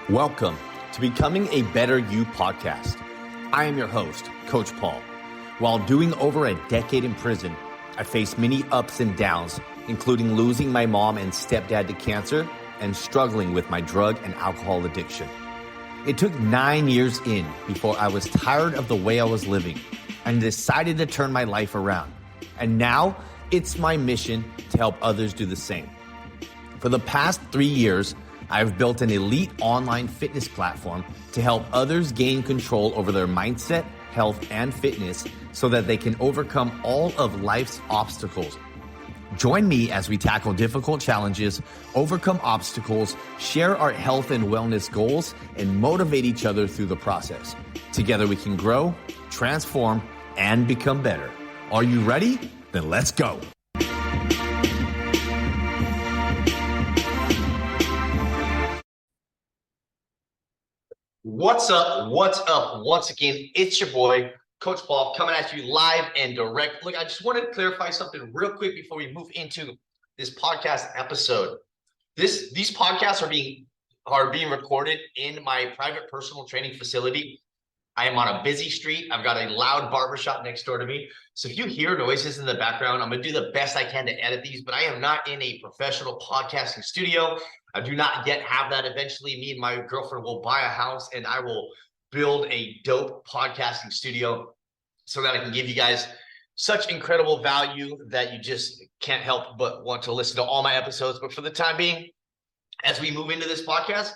Welcome to Becoming a Better You podcast. I am your host, Coach Paul. While doing over a decade in prison, I faced many ups and downs, including losing my mom and stepdad to cancer and struggling with my drug and alcohol addiction. It took 9 years in before I was tired of the way I was living and decided to turn my life around. And now it's my mission to help others do the same. For the past 3 years, I've built an elite online fitness platform to help others gain control over their mindset, health, and fitness so that they can overcome all of life's obstacles. Join me as we tackle difficult challenges, overcome obstacles, share our health and wellness goals, and motivate each other through the process. Together we can grow, transform, and become better. Are you ready? Then let's go. What's up? What's up? Once again, it's your boy, Coach Paul, coming at you live and direct. Look, I just wanted to clarify something real quick before we move into this podcast episode. These podcasts are being recorded in my private personal training facility. I am on a busy street. I've got a loud barbershop next door to me. So if you hear noises in the background, I'm going to do the best I can to edit these, but I am not in a professional podcasting studio. I do not yet have that. Eventually, me and my girlfriend will buy a house and I will build a dope podcasting studio so that I can give you guys such incredible value that you just can't help but want to listen to all my episodes. But for the time being, as we move into this podcast,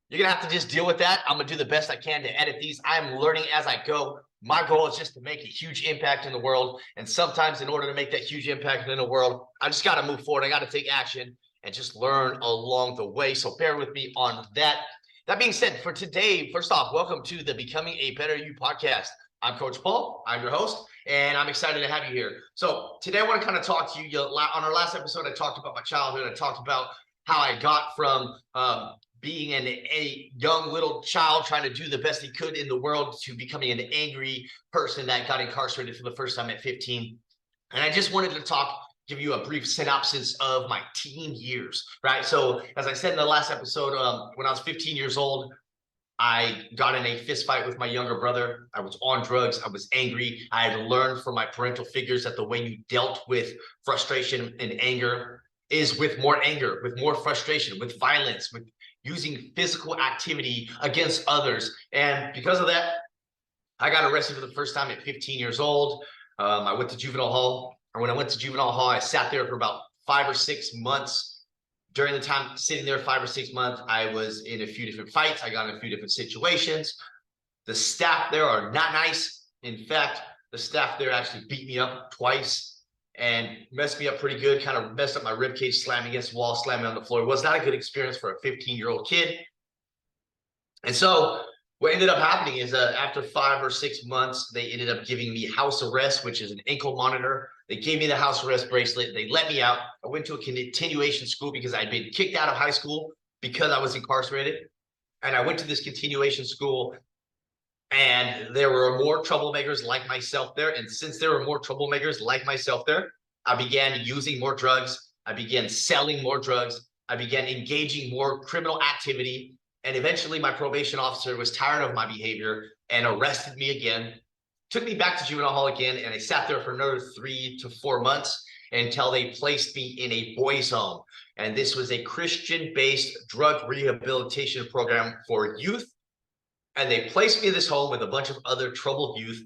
you're going to have to just deal with that. I'm going to do the best I can to edit these. I'm learning as I go. My goal is just to make a huge impact in the world. And sometimes in order to make that huge impact in the world, I just got to move forward. I got to take action and just learn along the way. So bear with me on that. That being said, for today, first off, welcome to the Becoming a Better You podcast. I'm Coach Paul. I'm your host, and I'm excited to have you here. So today I want to kind of talk to you. On our last episode, I talked about my childhood. I talked about how I got from being a young little child trying to do the best he could in the world to becoming an angry person that got incarcerated for the first time at 15. And I just wanted to give you a brief synopsis of my teen years, right? So as I said in the last episode, when I was 15 years old, I got in a fist fight with my younger brother. I was on drugs. I was angry. I had learned from my parental figures that the way you dealt with frustration and anger is with more anger, with more frustration, with violence, with using physical activity against others. And because of that, I got arrested for the first time at 15 years old. I went to juvenile hall. And when I went to juvenile hall, I sat there for about 5 or 6 months. During the time sitting there 5 or 6 months, I was in a few different fights. I got in a few different situations. The staff there are not nice. In fact, the staff there actually beat me up twice and messed me up pretty good, kind of messed up my rib cage, slamming against the wall, slamming on the floor. It was not a good experience for a 15-year-old kid. And so what ended up happening is after 5 or 6 months, they ended up giving me house arrest, which is an ankle monitor. They gave me the house arrest bracelet. They let me out. I went to a continuation school because I'd been kicked out of high school because I was incarcerated. And I went to this continuation school, and there were more troublemakers like myself there. And since there were more troublemakers like myself there, I began using more drugs. I began selling more drugs. I began engaging more criminal activity. And eventually my probation officer was tired of my behavior and arrested me again, took me back to juvenile hall again. And I sat there for another 3 to 4 months until they placed me in a boys' home. And this was a Christian-based drug rehabilitation program for youth. And they placed me in this home with a bunch of other troubled youth.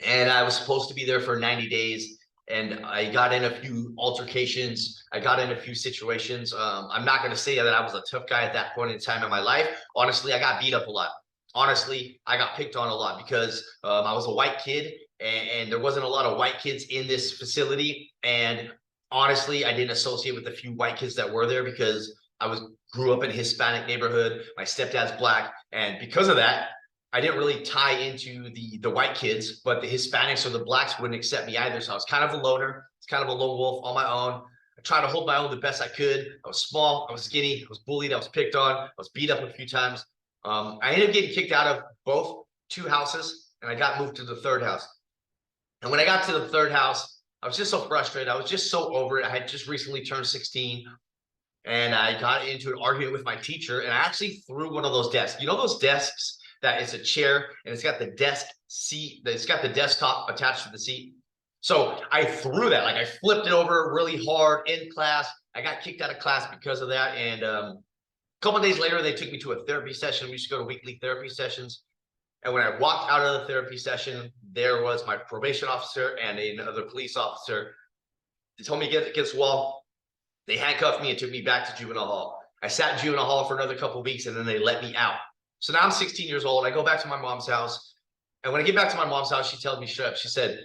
And I was supposed to be there for 90 days. And I got in a few altercations. I got in a few situations. I'm not going to say that I was a tough guy at that point in time in my life. Honestly, I got beat up a lot. Honestly, I got picked on a lot because I was a white kid and there wasn't a lot of white kids in this facility. And honestly, I didn't associate with the few white kids that were there because I grew up in a Hispanic neighborhood. My stepdad's black. And because of that, I didn't really tie into the white kids, but the Hispanics or the blacks wouldn't accept me either. So I was kind of a loner. It's kind of a lone wolf on my own. I tried to hold my own the best I could. I was small. I was skinny. I was bullied. I was picked on. I was beat up a few times. I ended up getting kicked out of both 2 houses, and I got moved to the 3rd house. And when I got to the 3rd house, I was just so frustrated. I was just so over it. I had just recently turned 16. and I got into an argument with my teacher, and I actually threw one of those desks. You know those desks that it's a chair and it's got the desk seat, it's got the desktop attached to the seat. So I threw that, like I flipped it over really hard in class. I got kicked out of class because of that. And a couple of days later, they took me to a therapy session. We used to go to weekly therapy sessions. And when I walked out of the therapy session, there was my probation officer and another police officer. They told me to get against the wall. They handcuffed me and took me back to juvenile hall. I sat in juvenile hall for another couple of weeks, and then they let me out. So now I'm 16 years old. I go back to my mom's house. And when I get back to my mom's house, she tells me straight up. She said,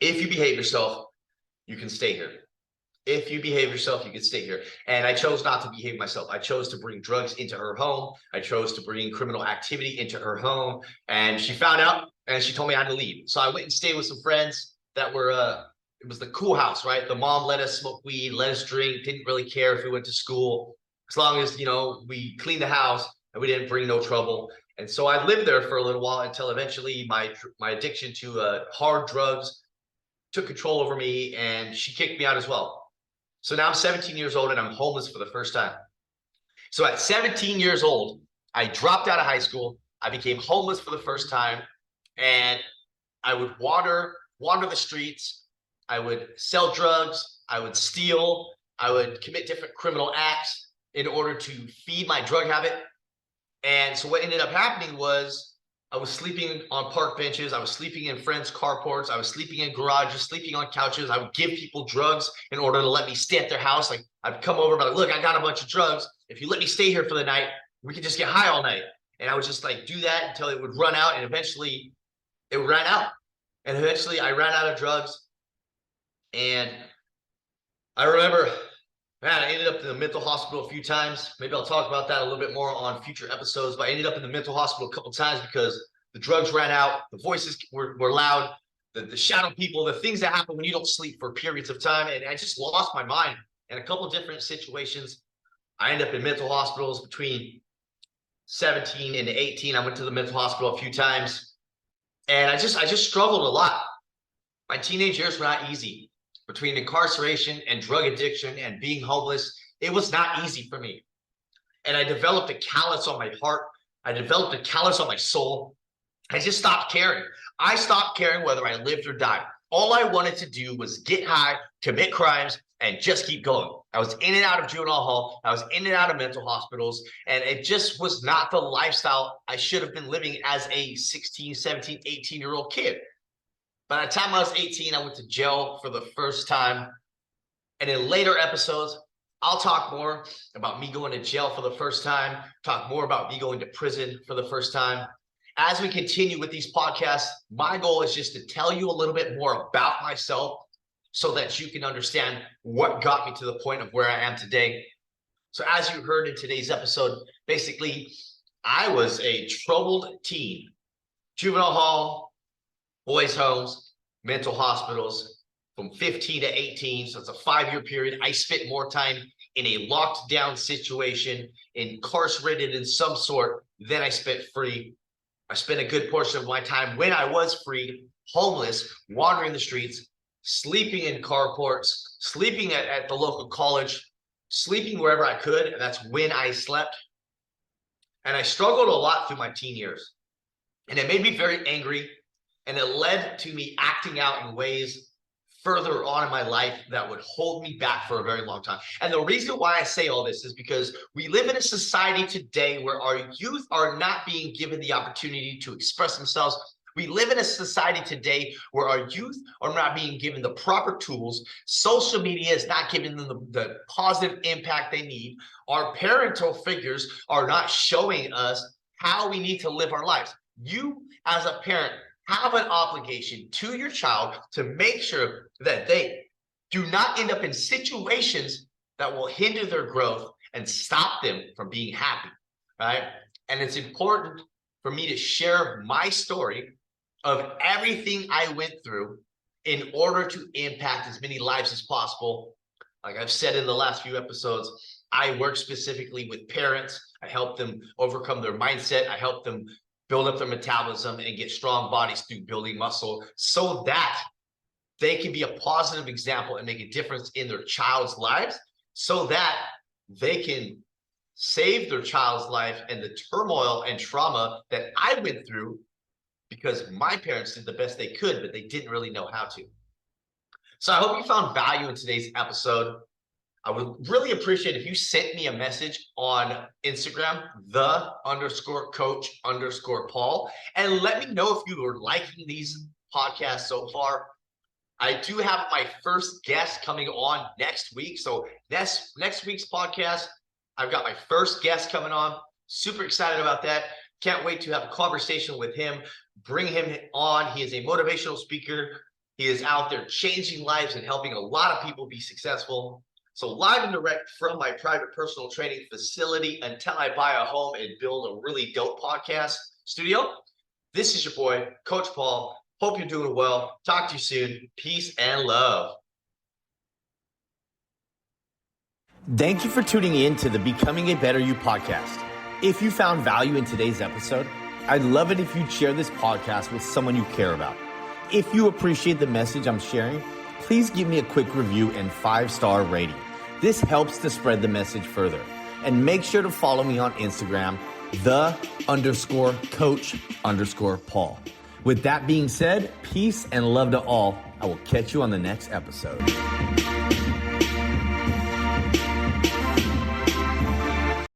if you behave yourself, you can stay here. If you behave yourself, you can stay here. And I chose not to behave myself. I chose to bring drugs into her home. I chose to bring criminal activity into her home. And she found out, and she told me I had to leave. So I went and stayed with some friends that were, it was the cool house, right? The mom let us smoke weed, let us drink, didn't really care if we went to school. As long as, you know, we cleaned the house and we didn't bring no trouble. And so I lived there for a little while until eventually my addiction to hard drugs took control over me, and she kicked me out as well. So now I'm 17 years old and I'm homeless for the first time. So at 17 years old, I dropped out of high school. I became homeless for the first time, and I would wander the streets. I would sell drugs. I would steal. I would commit different criminal acts in order to feed my drug habit. And so what ended up happening was I was sleeping on park benches. I was sleeping in friends' carports. I was sleeping in garages, sleeping on couches. I would give people drugs in order to let me stay at their house. Like I'd come over and be like, look, I got a bunch of drugs. If you let me stay here for the night, we could just get high all night. And I would just like do that until it would run out. And eventually it ran out. And eventually I ran out of drugs. And I remember, man, I ended up in the mental hospital a few times. Maybe I'll talk about that a little bit more on future episodes, but I ended up in the mental hospital a couple of times because the drugs ran out, the voices were loud, the shadow people, the things that happen when you don't sleep for periods of time. And I just lost my mind in a couple of different situations. I ended up in mental hospitals between 17 and 18. I went to the mental hospital a few times, and I just struggled a lot. My teenage years were not easy. Between incarceration and drug addiction and being homeless, it was not easy for me. And I developed a callus on my heart. I developed a callus on my soul. I just stopped caring. I stopped caring whether I lived or died. All I wanted to do was get high, commit crimes, and just keep going. I was in and out of juvenile hall. I was in and out of mental hospitals. And it just was not the lifestyle I should have been living as a 16, 17, 18-year-old kid. By the time I was 18, I went to jail for the first time. And in later episodes, I'll talk more about me going to jail for the first time, talk more about me going to prison for the first time. As we continue with these podcasts, my goal is just to tell you a little bit more about myself so that you can understand what got me to the point of where I am today. So as you heard in today's episode, basically, I was a troubled teen. Juvenile hall, boys' homes, mental hospitals from 15 to 18. So it's a 5-year period. I spent more time in a locked down situation, incarcerated in some sort, than I spent free. I spent a good portion of my time when I was free, homeless, wandering the streets, sleeping in carports, sleeping at the local college, sleeping wherever I could. And that's when I slept. And I struggled a lot through my teen years. And it made me very angry. And it led to me acting out in ways further on in my life that would hold me back for a very long time. And the reason why I say all this is because we live in a society today where our youth are not being given the opportunity to express themselves. We live in a society today where our youth are not being given the proper tools. Social media is not giving them the positive impact they need. Our parental figures are not showing us how we need to live our lives. You, as a parent, have an obligation to your child to make sure that they do not end up in situations that will hinder their growth and stop them from being happy, right? And it's important for me to share my story of everything I went through in order to impact as many lives as possible. Like I've said in the last few episodes, I work specifically with parents. I help them overcome their mindset. I help them build up their metabolism and get strong bodies through building muscle so that they can be a positive example and make a difference in their child's lives, so that they can save their child's life and the turmoil and trauma that I went through because my parents did the best they could, but they didn't really know how to. So I hope you found value in today's episode. I would really appreciate if you sent me a message on Instagram, _coach_Paul, and let me know if you are liking these podcasts so far. I do have my first guest coming on next week. So next week's podcast, I've got my first guest coming on. Super excited about that. Can't wait to have a conversation with him, bring him on. He is a motivational speaker. He is out there changing lives and helping a lot of people be successful. So live and direct from my private personal training facility until I buy a home and build a really dope podcast studio. This is your boy, Coach Paul. Hope you're doing well. Talk to you soon. Peace and love. Thank you for tuning in to the Becoming a Better You podcast. If you found value in today's episode, I'd love it if you'd share this podcast with someone you care about. If you appreciate the message I'm sharing, please give me a quick review and 5-star rating. This helps to spread the message further. And make sure to follow me on Instagram, _coach_Paul. With that being said, peace and love to all. I will catch you on the next episode.